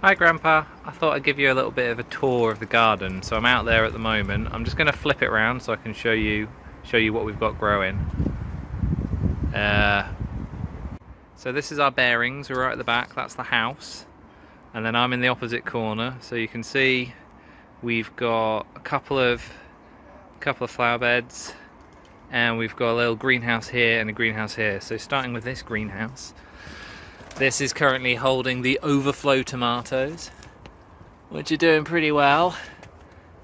Hi Grandpa, I thought I'd give you a little bit of a tour of the garden. So I'm out there at the moment. I'm just going to flip it around so I can show you what we've got growing. So this is our bearings, we're right at the back, that's the house. And then I'm in the opposite corner, so you can see we've got a couple of flower beds, and we've got a little greenhouse here and a greenhouse here. So starting with this greenhouse, this is currently holding the overflow tomatoes, which are doing pretty well,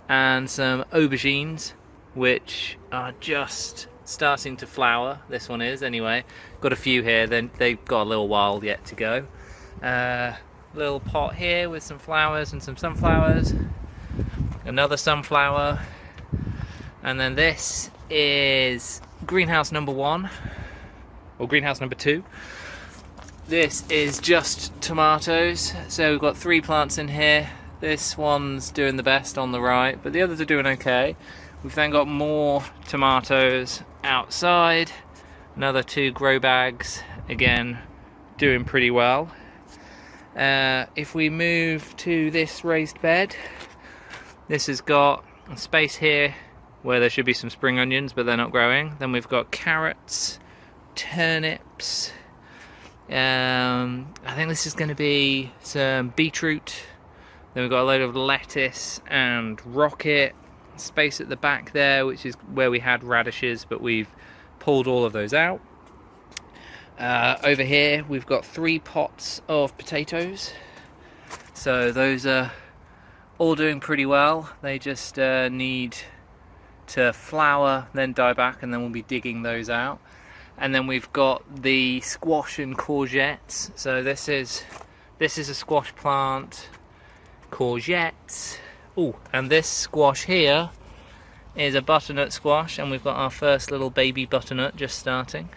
and some aubergines, which are just starting to flower. This one is, anyway. Got a few here, then they've got a little while yet to go. Little pot here with some flowers and some sunflowers. Another sunflower. And then this is greenhouse number 1, or greenhouse number 2. This is just tomatoes, so we've got 3 plants in here. This one's doing the best on the right, but the others are doing okay. We've then got more tomatoes outside, another 2 grow bags, again doing pretty well. If we move to this raised bed, this has got a space here where there should be some spring onions, but they're not growing. Then we've got carrots, turnips, I think this is going to be some beetroot. Then we've got a load of lettuce and rocket. Space at the back there, which is where we had radishes, but we've pulled all of those out. Over here we've got 3 pots of potatoes. So those are all doing pretty well. They just need to flower, then die back, and then we'll be digging those out. And then we've got the squash and courgettes. So this is a squash plant, courgettes. Oh, and this squash here is a butternut squash, and we've got our first little baby butternut just starting.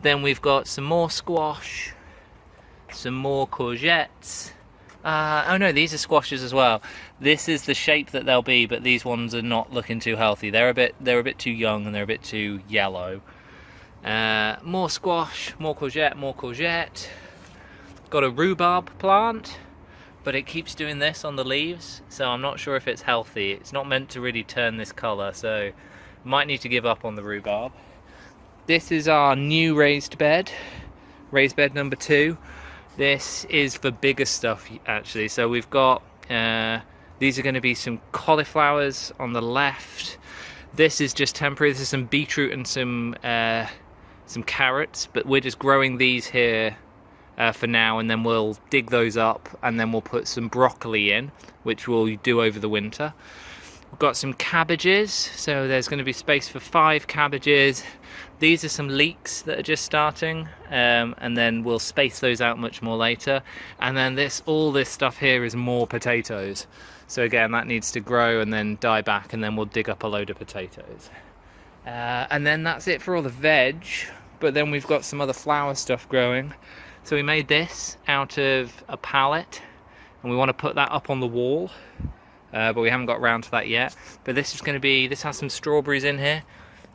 Then we've got some more squash, some more courgettes. Oh no, these are squashes as well. This is the shape that they'll be, but these ones are not looking too healthy. They're a bit too young, and they're a bit too yellow. More squash, more courgette. Got a rhubarb plant, but it keeps doing this on the leaves, so I'm not sure if it's healthy. It's not meant to really turn this colour, so might need to give up on the rhubarb. This is our new raised bed number 2. This is for bigger stuff actually. So we've got these are going to be some cauliflowers on the left. This is just temporary. This is some beetroot and some carrots, but we're just growing these here for now, and then we'll dig those up, and then we'll put some broccoli in, which we'll do over the winter. We've got some cabbages, so there's going to be space for 5 cabbages. These are some leeks that are just starting, and then we'll space those out much more later. And then all this stuff here is more potatoes. So again, that needs to grow and then die back, and then we'll dig up a load of potatoes. And then that's it for all the veg, but then we've got some other flower stuff growing. So we made this out of a pallet, and we want to put that up on the wall, but we haven't got around to that yet. But this has some strawberries in here.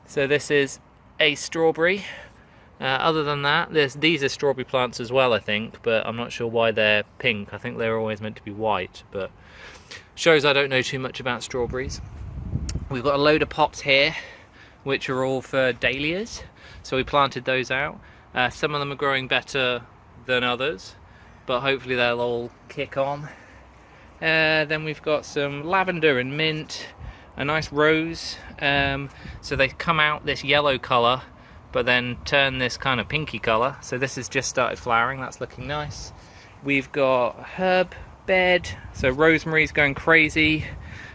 So this is a strawberry. Other than that, these are strawberry plants as well, I think, but I'm not sure why they're pink. I think they're always meant to be white, but shows I don't know too much about strawberries. We've got a load of pots here, which are all for dahlias, so we planted those out. Some of them are growing better than others, but hopefully they'll all kick on. Then we've got some lavender and mint, a nice rose. So they come out this yellow colour, but then turn this kind of pinky colour. So this has just started flowering, that's looking nice. We've got a herb bed, so rosemary's going crazy.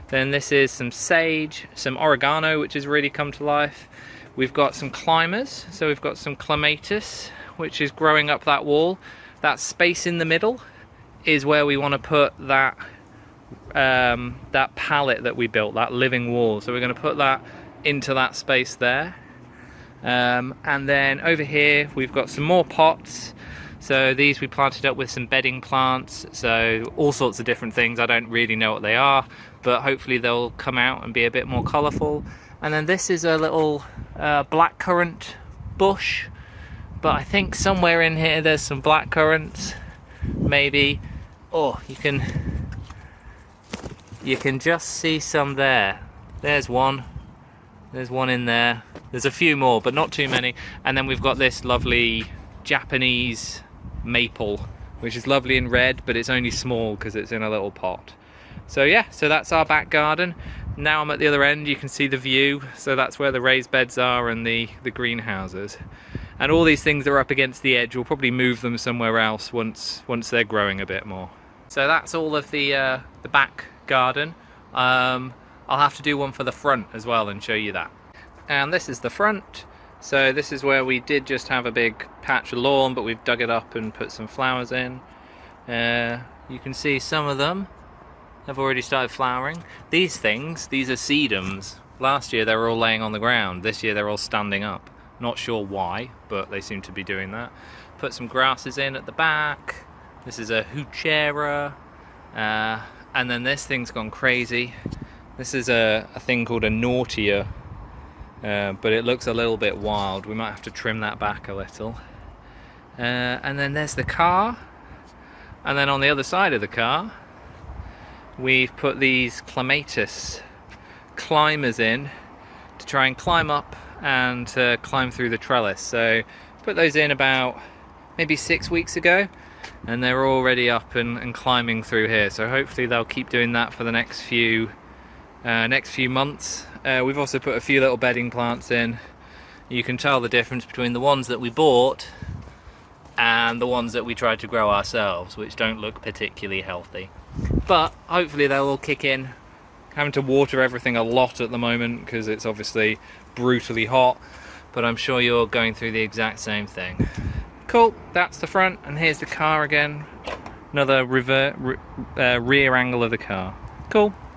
Then this is some sage, some oregano, which has really come to life. We've got some climbers, so we've got some clematis, which is growing up that wall. That space in the middle is where we want to put that pallet that we built, that living wall. So we're going to put that into that space there. And then over here we've got some more pots. So these we planted up with some bedding plants, so all sorts of different things. I don't really know what they are, but hopefully they'll come out and be a bit more colourful. And then this is a little blackcurrant bush, but I think somewhere in here there's some blackcurrants, maybe. Oh, you can just see some there. There's one in there. There's a few more, but not too many. And then we've got this lovely Japanese maple, which is lovely in red, but it's only small because it's in a little pot. So yeah, so that's our back garden. Now I'm at the other end, you can see the view. So that's where the raised beds are and the greenhouses. And all these things are up against the edge. We'll probably move them somewhere else once they're growing a bit more. So that's all of the back garden. I'll have to do one for the front as well and show you that. And this is the front. So this is where we did just have a big patch of lawn, but we've dug it up and put some flowers in. You can see some of them have already started flowering. These are sedums. Last year they were all laying on the ground. This year they're all standing up. Not sure why, but they seem to be doing that. Put some grasses in at the back. This is a heuchera. And then this thing's gone crazy. This is a thing called a Nautia, but it looks a little bit wild. We might have to trim that back a little. And then there's the car. And then on the other side of the car, we've put these clematis climbers in to try and climb up and climb through the trellis. So put those in about maybe 6 weeks ago, and they're already up and climbing through here. So hopefully they'll keep doing that for the next few months. We've also put a few little bedding plants in. You can tell the difference between the ones that we bought and the ones that we tried to grow ourselves, which don't look particularly healthy. But hopefully they'll all kick in. Having to water everything a lot at the moment because it's obviously brutally hot, but I'm sure you're going through the exact same thing. Cool, that's the front, and here's the car again. Another rear angle of the car. Cool.